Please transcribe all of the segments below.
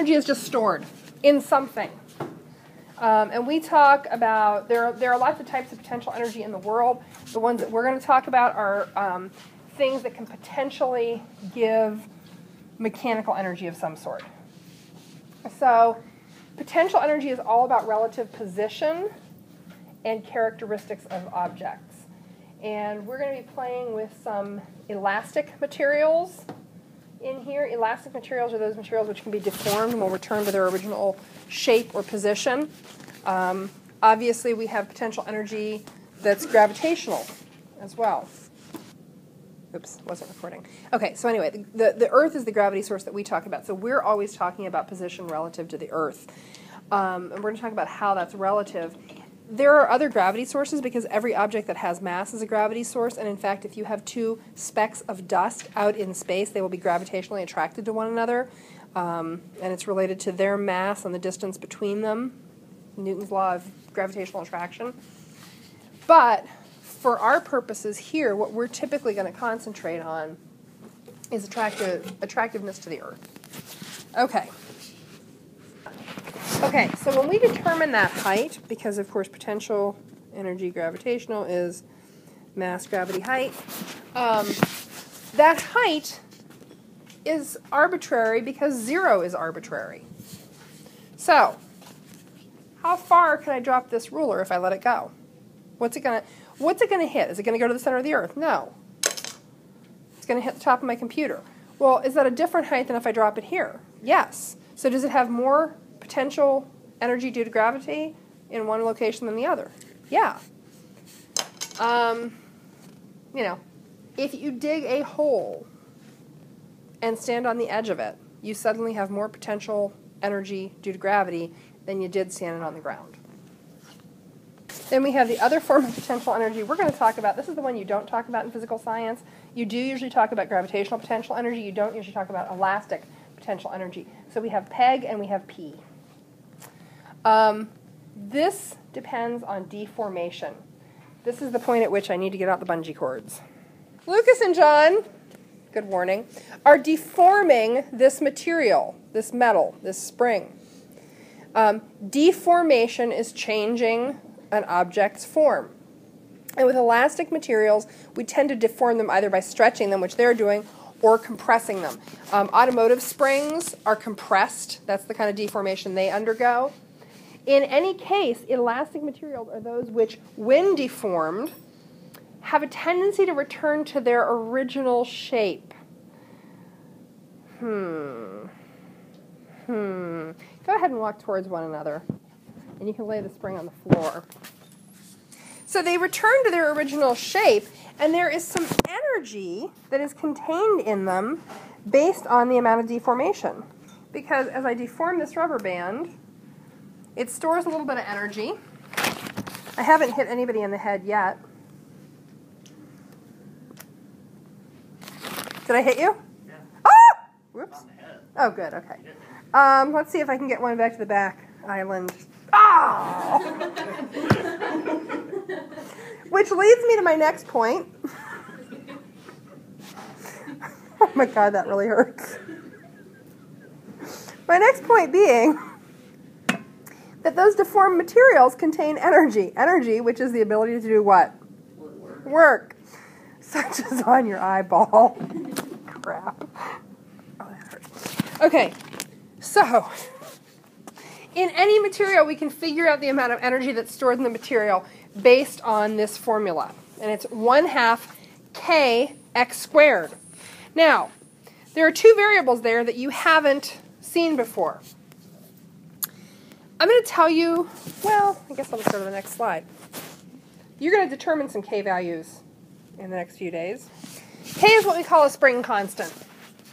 energy is just stored in something. And we talk about, there are lots of types of potential energy in the world. The ones that we're going to talk about are things that can potentially give mechanical energy of some sort. So potential energy is all about relative position and characteristics of objects. And we're going to be playing with some elastic materials in here. Elastic materials are those materials which can be deformed and will return to their original shape or position. Obviously, we have potential energy that's gravitational as well. Oops, wasn't recording. Okay, so anyway, the Earth is the gravity source that we talk about. So we're always talking about position relative to the Earth. And we're going to talk about how that's relative. There are other gravity sources because every object that has mass is a gravity source. And in fact, if you have two specks of dust out in space, they will be gravitationally attracted to one another. And it's related to their mass and the distance between them. Newton's law of gravitational attraction. But for our purposes here, what we're typically going to concentrate on is attractiveness to the Earth. Okay. Okay, so when we determine that height, because of course potential energy gravitational is mass gravity height, that height is arbitrary because 0 is arbitrary. So, how far can I drop this ruler if I let it go? What's it going to hit? Is it going to go to the center of the Earth? No. It's going to hit the top of my computer. Well, is that a different height than if I drop it here? Yes. So does it have more potential energy due to gravity in one location than the other? Yeah. You know, if you dig a hole and stand on the edge of it, you suddenly have more potential energy due to gravity than you did standing on the ground. Then we have the other form of potential energy we're going to talk about. This is the one you don't talk about in physical science. You do usually talk about gravitational potential energy. You don't usually talk about elastic potential energy. So we have PEG and we have P. This depends on deformation. This is the point at which I need to get out the bungee cords. Lucas and John, good warning, are deforming this material, this metal, this spring. Deformation is changing an object's form. And with elastic materials, we tend to deform them either by stretching them, which they're doing, or compressing them. Automotive springs are compressed. That's the kind of deformation they undergo. In any case, elastic materials are those which, when deformed, have a tendency to return to their original shape. Go ahead and walk towards one another, and you can lay the spring on the floor. So they return to their original shape, and there is some energy that is contained in them based on the amount of deformation. Because as I deform this rubber band, it stores a little bit of energy. I haven't hit anybody in the head yet. Did I hit you? Yeah. Ah! Whoops. On the head. Oh, good. Okay. Let's see if I can get one back to the back island. Ah! Which leads me to my next point. Oh my God, that really hurts. My next point being that those deformed materials contain energy. Energy, which is the ability to do what? Work. Such as on your eyeball. Crap. Oh, that hurts. Okay, so in any material, we can figure out the amount of energy that's stored in the material based on this formula. And it's 1/2 kx squared. Now, there are two variables there that you haven't seen before. I'm going to tell you, well, I guess I'll just go to the next slide. You're going to determine some K values in the next few days. K is what we call a spring constant.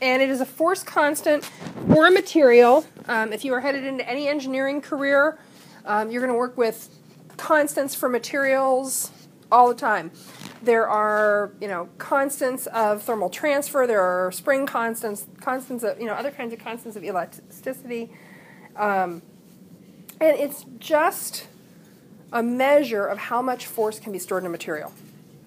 And it is a force constant for a material. If you are headed into any engineering career, you're going to work with constants for materials all the time. There are, constants of thermal transfer. There are spring constants of, other kinds of constants of elasticity. And it's just a measure of how much force can be stored in a material.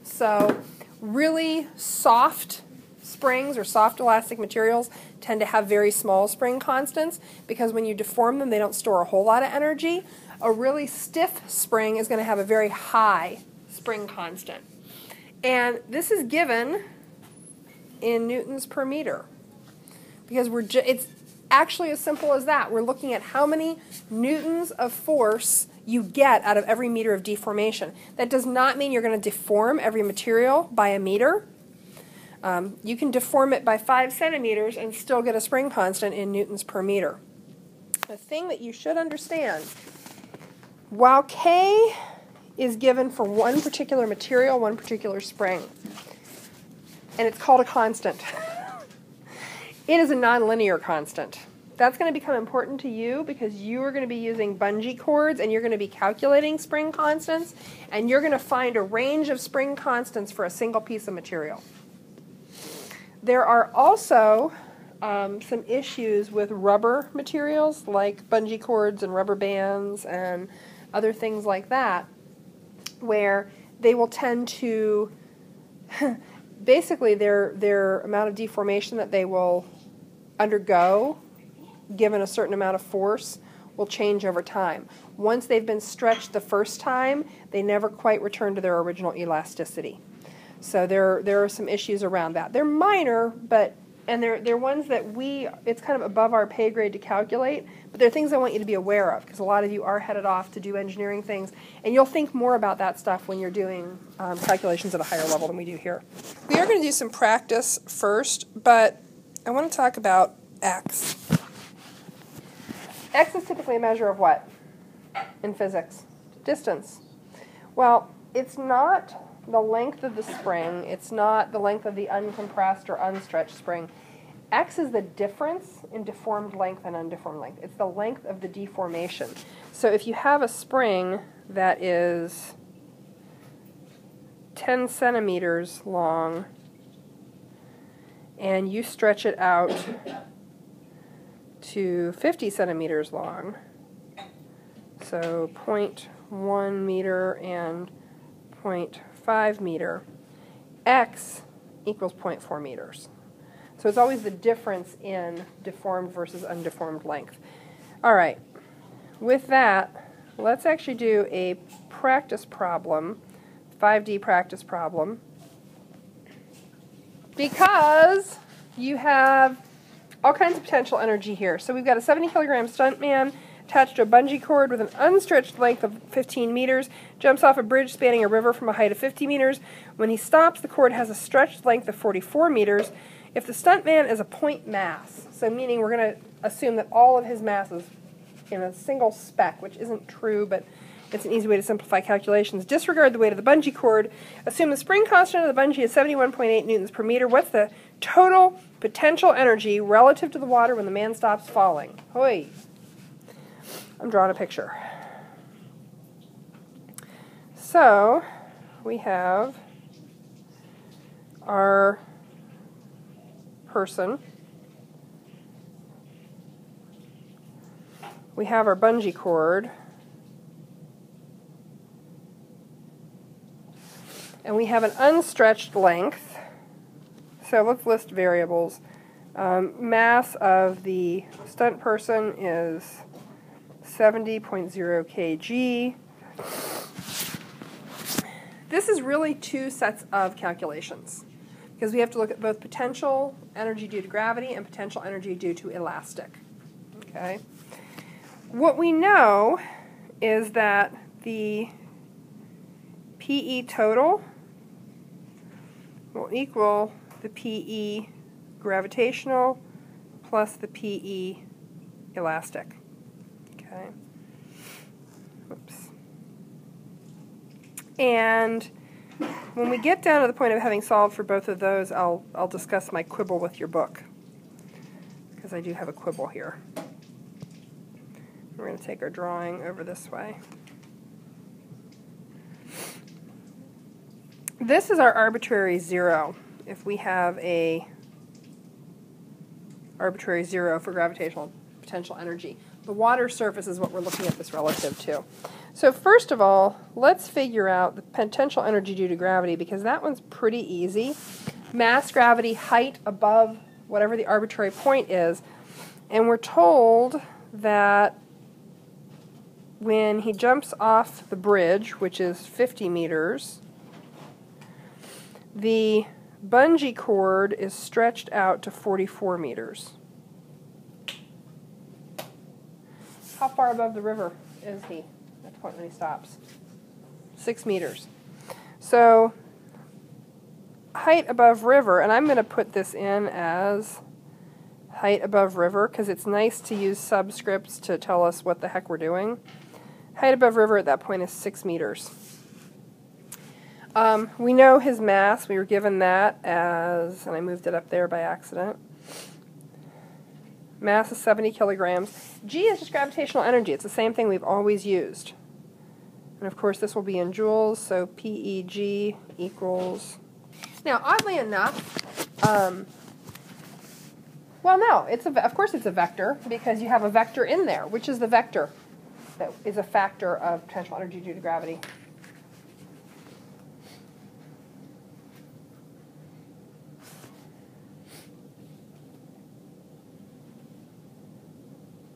So really soft springs or soft elastic materials tend to have very small spring constants because when you deform them, they don't store a whole lot of energy. A really stiff spring is going to have a very high spring constant. And this is given in newtons per meter because it's actually as simple as that. We're looking at how many newtons of force you get out of every meter of deformation. That does not mean you're going to deform every material by a meter. You can deform it by 5 centimeters and still get a spring constant in newtons per meter. The thing that you should understand, while K is given for one particular material, one particular spring, and it's called a constant, it is a nonlinear constant. That's going to become important to you because you are going to be using bungee cords and you're going to be calculating spring constants and you're going to find a range of spring constants for a single piece of material. There are also some issues with rubber materials like bungee cords and rubber bands and other things like that where they will tend to basically their amount of deformation that they will undergo given a certain amount of force will change over time. Once they've been stretched the first time, they never quite return to their original elasticity. So there are some issues around that. They're minor, but they're ones that it's kind of above our pay grade to calculate, but they're things I want you to be aware of because a lot of you are headed off to do engineering things, and you'll think more about that stuff when you're doing calculations at a higher level than we do here. We are going to do some practice first, but I want to talk about x. X is typically a measure of what in physics? Distance. Well, it's not the length of the spring. It's not the length of the uncompressed or unstretched spring. X is the difference in deformed length and undeformed length. It's the length of the deformation. So if you have a spring that is 10 centimeters long and you stretch it out to 50 centimeters long, so 0.1 meter and 0.5 meter, x equals 0.4 meters. So it's always the difference in deformed versus undeformed length. All right, with that, let's actually do a practice problem, 5D practice problem, because you have all kinds of potential energy here. So we've got a 70 kilogram stuntman attached to a bungee cord with an unstretched length of 15 meters, jumps off a bridge spanning a river from a height of 50 meters. When he stops, the cord has a stretched length of 44 meters. If the stuntman is a point mass, so meaning we're going to assume that all of his mass is in a single speck, which isn't true, but it's an easy way to simplify calculations. Disregard the weight of the bungee cord. Assume the spring constant of the bungee is 71.8 newtons per meter. What's the total potential energy relative to the water when the man stops falling? Hoi. I'm drawing a picture. So we have our person. We have our bungee cord. And we have an unstretched length. So let's list variables. Mass of the stunt person is 70.0 kg. This is really two sets of calculations because we have to look at both potential energy due to gravity and potential energy due to elastic. Okay. What we know is that the PE total will equal the PE gravitational plus the PE elastic. Okay. Whoops. And when we get down to the point of having solved for both of those, I'll discuss my quibble with your book, because I do have a quibble here. We're going to take our drawing over this way. This is our arbitrary zero. If we have a arbitrary zero for gravitational potential energy. The water surface is what we're looking at this relative to. So first of all, let's figure out the potential energy due to gravity, because that one's pretty easy. Mass, gravity, height above whatever the arbitrary point is, and we're told that when he jumps off the bridge, which is 50 meters, the bungee cord is stretched out to 44 meters. How far above the river is he at the point when he stops? 6 meters. So, height above river, and I'm going to put this in as height above river because it's nice to use subscripts to tell us what the heck we're doing. Height above river at that point is 6 meters. We know his mass. We were given that as, and I moved it up there by accident. Mass is 70 kilograms. G is just gravitational energy. It's the same thing we've always used. And of course this will be in joules, so PEG equals... Now, oddly enough, well, no, of course it's a vector because you have a vector in there. Which is the vector that is a factor of potential energy due to gravity?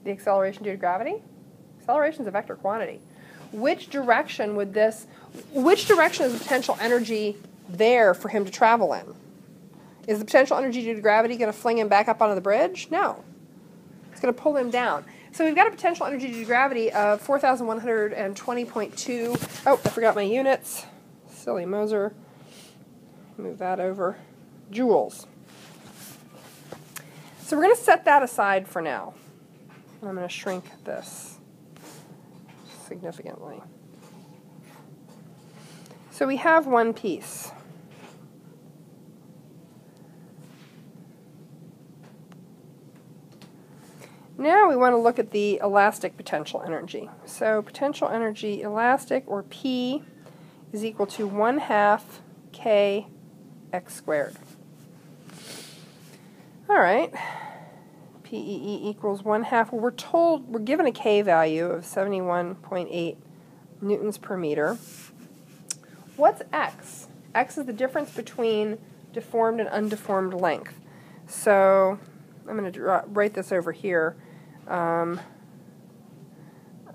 The acceleration due to gravity? Acceleration is a vector quantity. Which direction is the potential energy there for him to travel in? Is the potential energy due to gravity going to fling him back up onto the bridge? No. It's going to pull him down. So we've got a potential energy due to gravity of 4,120.2. Oh, I forgot my units. Silly Moser. Move that over. Joules. So we're going to set that aside for now. I'm going to shrink this significantly. So we have one piece. Now we want to look at the elastic potential energy. So potential energy elastic, or P, is equal to 1/2 k x squared. All right. PEE equals 1/2. Well, we're given a K value of 71.8 newtons per meter. What's X? X is the difference between deformed and undeformed length. So I'm going to write this over here.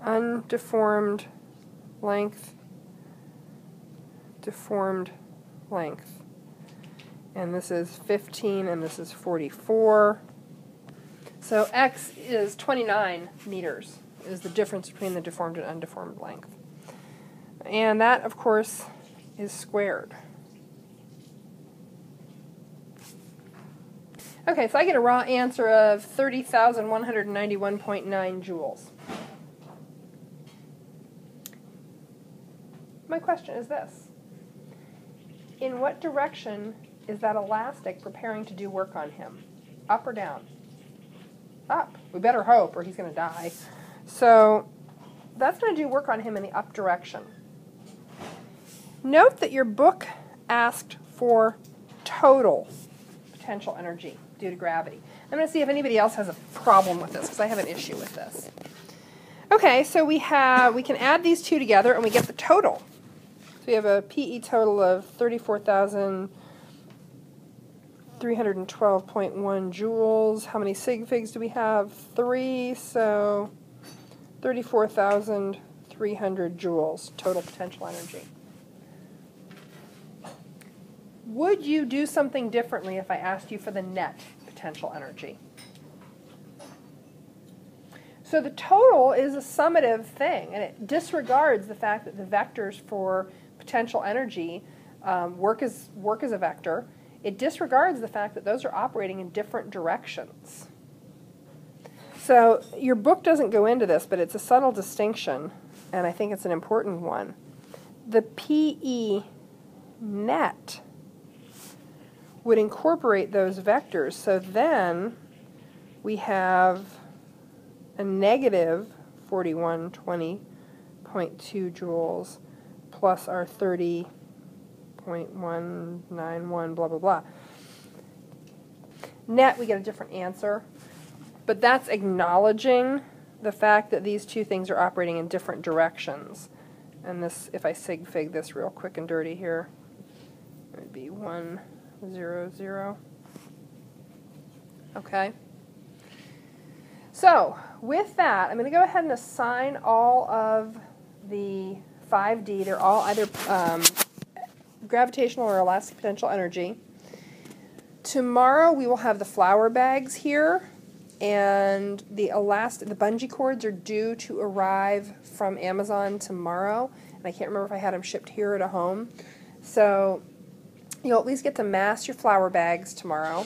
Undeformed length, deformed length. And this is 15 and this is 44. So X is 29 meters, is the difference between the deformed and undeformed length. And that, of course, is squared. Okay, so I get a raw answer of 30,191.9 joules. My question is this. In what direction is that elastic preparing to do work on him? Up or down? Up. We better hope or he's going to die. So that's going to do work on him in the up direction. Note that your book asked for total potential energy due to gravity. I'm going to see if anybody else has a problem with this because I have an issue with this. Okay, so we can add these two together and we get the total. So we have a PE total of 34,312.1 joules. How many sig figs do we have? 3, so 34,300 joules total potential energy. Would you do something differently if I asked you for the net potential energy? So the total is a summative thing, and it disregards the fact that the vectors for potential energy work as a vector. It disregards the fact that those are operating in different directions. So your book doesn't go into this, but it's a subtle distinction, and I think it's an important one. The PE net would incorporate those vectors, so then we have a negative 4120.2 joules plus our 30.191 blah blah blah. Net, we get a different answer, but that's acknowledging the fact that these two things are operating in different directions. And this, if I sig fig this real quick and dirty here, it would be 1, 0, 0. Okay? So, with that, I'm going to go ahead and assign all of the 5D. They're all either gravitational or elastic potential energy. Tomorrow we will have the flower bags here, and the bungee cords are due to arrive from Amazon tomorrow, and I can't remember if I had them shipped here or to home. So you'll at least get to mass your flower bags tomorrow,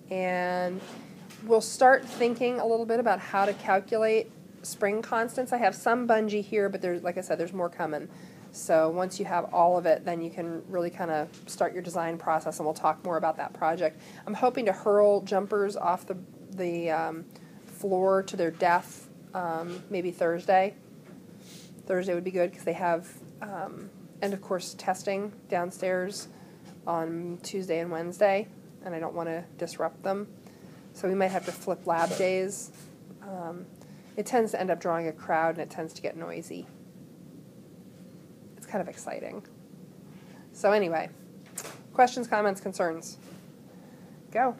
and we'll start thinking a little bit about how to calculate spring constants. I have some bungee here, but there's, like I said, there's more coming. So once you have all of it, then you can really kind of start your design process, and we'll talk more about that project. I'm hoping to hurl jumpers off the floor to their death maybe Thursday. Thursday would be good because they have end of course testing downstairs on Tuesday and Wednesday, and I don't want to disrupt them. So we might have to flip lab days. It tends to end up drawing a crowd, and it tends to get noisy. It's kind of exciting. So anyway, questions, comments, concerns? Go.